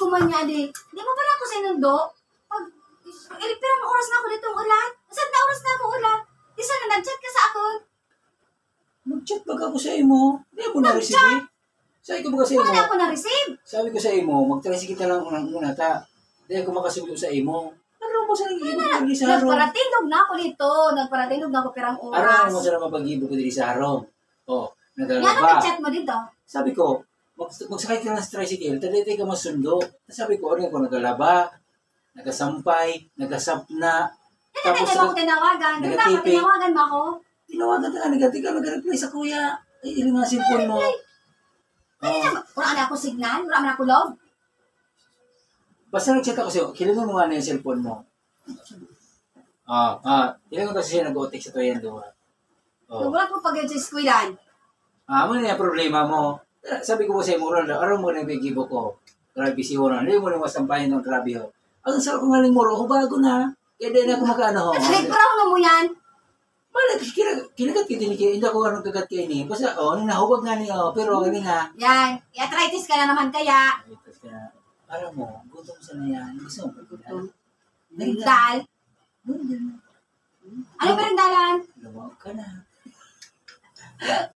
ko man niya, di mo pala ako sa inundo? Pag, pero oras na ako dito ulan. Saan na oras na ako ulan? Isa na nag-chat ka sa akon. Nag-chat ba ako sa imo? Hindi mo na-receive eh. Sabi ko ba sa imo? Wala ako na-receive. Sabi ko sa imo, mag-try kita lang muna ta. Hindi ako makasugot sa imo. Ano mo sa nag-ibig ko dili sa harong? Nagparatingog na ako dito. Nagparatingog na ako perang oras. Araw mo sa mapag-ibig ko dili sa harong. Oh, Yan nagalaba. ang nag-chat mo dito. Sabi ko, magsakay ka ng tricycle, talitay ka masundo. Sabi ko, ano ko, nagalaba, nagasampay, nagasapna. Tapos mo ako tinawagan. Doon dapat tinawagan mo ako. Tinawagan ka, nag-reply sa kuya. Ay, ilang nga cellphone mo. Wala na ako signal. Wala na ako log. Basta nag-chat ako sa'yo, kilingon mo nga na yung cellphone mo. Kilingon kasi siya nag-otik sa tuyan doon. Wala po pag sa eskwilan. Ano na yung problema mo? Sabi ko sa'yo, araw mo na yung gibo ko. Grabe si Horan. Hindi mo na masampahin ng grabe ho. Ang sarap ko nga ng moro, bago na. Kaya din ako magkano ho. Nag-brown na mo yan. Wala, kinagat kita ni Kaya. Hindi ako anong kagat kayo ni. Basta, nahubag nga niya. Pero gani nga. Yan. I-arthritis ka na naman kaya. Arthritis ka na. Alam mo, gutom sa na yan. Gusto mo gutom. Merindal. Ano merindalan? Lumawag ka na.